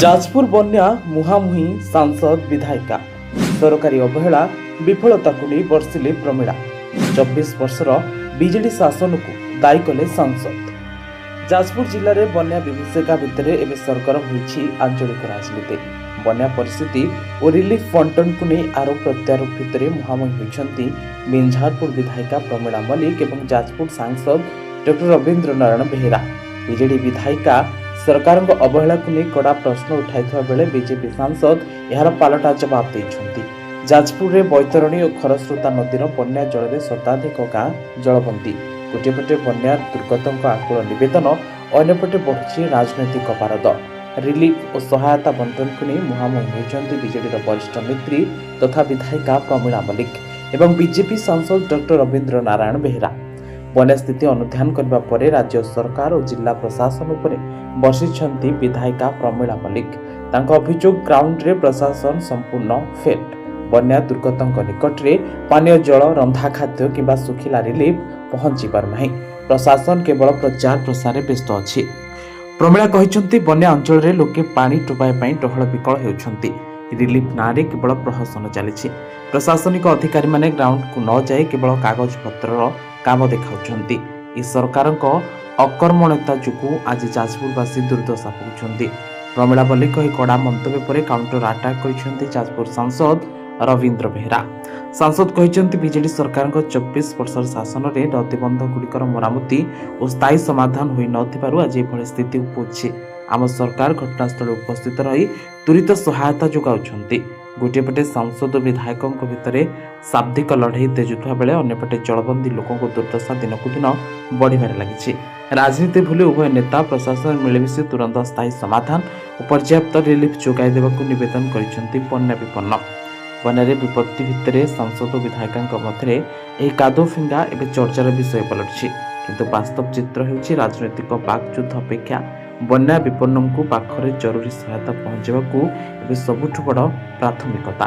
ଯାଜପୁର ବନ୍ୟା ମୁହାଁମୁହିଁ ସାଂସଦ ବିଧାୟିକା ସରକାରୀ ଅବହେଳା ବିଫଳତାକୁ ନେଇ ବର୍ଷିଲେ ପ୍ରମିଳା 24 ବର୍ଷର ବିଜେଡି ଶାସନକୁ ଦାୟୀ କଲେ ସାଂସଦ। ଯାଜପୁର ଜିଲ୍ଲାରେ ବନ୍ୟା ବିଭୀଷିକା ଭିତରେ ଏବେ ସରଗରମ ହୋଇଛି ଆଞ୍ଚଳିକ ରାଜନୀତି। ବନ୍ୟା ପରିସ୍ଥିତି ଓ ରିଲିଫ ବଣ୍ଟନକୁ ନେଇ ଆରୋପ ପ୍ରତ୍ୟାରୋପ ଭିତରେ ମୁହାଁମୁହିଁ ହୋଇଛନ୍ତି ବିଞ୍ଝାରପୁର ବିଧାୟିକା ପ୍ରମିଳା ମଲ୍ଲିକ ଏବଂ ଯାଜପୁର ସାଂସଦ ଡକ୍ଟର ରବୀନ୍ଦ୍ର ନାରାୟଣ ବେହେରା। ବିଜେଡି ବିଧାୟିକା ସରକାରଙ୍କ ଅବହେଳାକୁ ନେଇ କଡ଼ା ପ୍ରଶ୍ନ ଉଠାଇଥିବା ବେଳେ ବିଜେପି ସାଂସଦ ଏହାର ପାଲଟା ଜବାବ ଦେଇଛନ୍ତି। ଯାଜପୁରରେ ବୈତରଣୀ ଓ ଖରସ୍ରୋତା ନଦୀର ବନ୍ୟା ଜଳରେ ଶତାଧିକ ଗାଁ ଜଳବନ୍ଦୀ। ଗୋଟିଏ ପଟେ ବନ୍ୟା ଦୁର୍ଗତଙ୍କ ଆକୁଳ ନିବେଦନ, ଅନ୍ୟପଟେ ବଢ଼ୁଛି ରାଜନୈତିକ ପାରଦ। ରିଲିଫ ଓ ସହାୟତା ବଣ୍ଟନକୁ ନେଇ ମୁହାଁମୁହିଁ ହୋଇଛନ୍ତି ବିଜେଡିର ବରିଷ୍ଠ ନେତ୍ରୀ ତଥା ବିଧାୟିକା ପ୍ରମିଳା ମଲ୍ଲିକ ଏବଂ ବିଜେପି ସାଂସଦ ଡକ୍ଟର ରବୀନ୍ଦ୍ର ନାରାୟଣ ବେହେରା। ବନ୍ୟା ସ୍ଥିତି ଅନୁଧ୍ୟାନ କରିବା ପରେ ରାଜ୍ୟ ସରକାର ଓ ଜିଲ୍ଲା ପ୍ରଶାସନ ଉପରେ ବର୍ଷିଛନ୍ତି ବିଧାୟିକା ପ୍ରମିଳା ମଲ୍ଲିକ। ତାଙ୍କ ଅଭିଯୋଗ, ଗ୍ରାଉଣ୍ଡରେ ପ୍ରଶାସନ ସମ୍ପୂର୍ଣ୍ଣ ଫେଲ୍। ବନ୍ୟା ଦୁର୍ଗତଙ୍କ ନିକଟରେ ପାନୀୟ ଜଳ, ରନ୍ଧା ଖାଦ୍ୟ କିମ୍ବା ଶୁଖିଲା ରିଲିଫ ପହଞ୍ଚି ପାରୁନାହିଁ। ପ୍ରଶାସନ କେବଳ ପ୍ରଚାର ପ୍ରସାରରେ ବ୍ୟସ୍ତ ଅଛି। ପ୍ରମିଳା କହିଛନ୍ତି, ବନ୍ୟା ଅଞ୍ଚଳରେ ଲୋକେ ପାଣି ଟୋପାଏ ପାଇଁ ଡହଳ ବିକଳ ହେଉଛନ୍ତି। ରିଲିଫ ନାଁରେ କେବଳ ପ୍ରହସନ ଚାଲିଛି। ପ୍ରଶାସନିକ ଅଧିକାରୀମାନେ ଗ୍ରାଉଣ୍ଡକୁ ନ ଯାଇ କେବଳ କାଗଜପତ୍ରର କାମ ଦେଖାଉଛନ୍ତି। ଏହି ସରକାରଙ୍କ ଅକର୍ମଣ୍ୟତା ଯୋଗୁଁ ଆଜି ଯାଜପୁରବାସୀ ଦୁର୍ଦ୍ଦଶା ଭୋଗୁଛନ୍ତି। ପ୍ରମିଳା ମଲ୍ଲିକ ଏହି କଡ଼ା ମନ୍ତବ୍ୟ ପରେ କାଉଣ୍ଟର ଆଟାକ୍ କରିଛନ୍ତି ଯାଜପୁର ସାଂସଦ ରବୀନ୍ଦ୍ର ବେହେରା। ସାଂସଦ କହିଛନ୍ତି, ବିଜେଡି ସରକାରଙ୍କ 24 ବର୍ଷର ଶାସନରେ ନଦୀବନ୍ଧଗୁଡ଼ିକର ମରାମତି ଓ ସ୍ଥାୟୀ ସମାଧାନ ହୋଇନଥିବାରୁ ଆଜି ଏଭଳି ସ୍ଥିତି ଉପୁଜିଛି। ଆମ ସରକାର ଘଟଣାସ୍ଥଳରେ ଉପସ୍ଥିତ ରହି ତ୍ୱରିତ ସହାୟତା ଯୋଗାଉଛନ୍ତି। ଗୋଟିଏ ପଟେ ସାଂସଦ ଓ ବିଧାୟକଙ୍କ ଭିତରେ ଶାବ୍ଦିକ ଲଢ଼େଇ ତେଜୁଥିବା ବେଳେ ଅନ୍ୟପଟେ ଜଳବନ୍ଦୀ ଲୋକଙ୍କ ଦୁର୍ଦ୍ଦଶା ଦିନକୁ ଦିନ ବଢ଼ିବାରେ ଲାଗିଛି। ରାଜନୀତି ଭୁଲି ଉଭୟ ନେତା ପ୍ରଶାସନ ମିଳିମିଶି ତୁରନ୍ତ ସ୍ଥାୟୀ ସମାଧାନ ଓ ପର୍ଯ୍ୟାପ୍ତ ରିଲିଫ ଯୋଗାଇ ଦେବାକୁ ନିବେଦନ କରିଛନ୍ତି ବନ୍ୟା ବିପନ୍ନ। ବନ୍ୟାରେ ବିପତ୍ତି ଭିତରେ ସାଂସଦ ଓ ବିଧାୟକଙ୍କ ମଧ୍ୟରେ ଏହି କାଦୁଅ ଫିଙ୍ଗା ଏବେ ଚର୍ଚ୍ଚାର ବିଷୟ ପାଲଟିଛି। କିନ୍ତୁ ବାସ୍ତବ ଚିତ୍ର ହେଉଛି ରାଜନୈତିକ ବାକ୍ଯୁଦ୍ଧ ଅପେକ୍ଷା ବନ୍ୟା ବିପନ୍ନଙ୍କୁ ପାଖରେ ଜରୁରୀ ସହାୟତା ପହଞ୍ଚାଇବାକୁ ଏବେ ସବୁଠୁ ବଡ଼ ପ୍ରାଥମିକତା।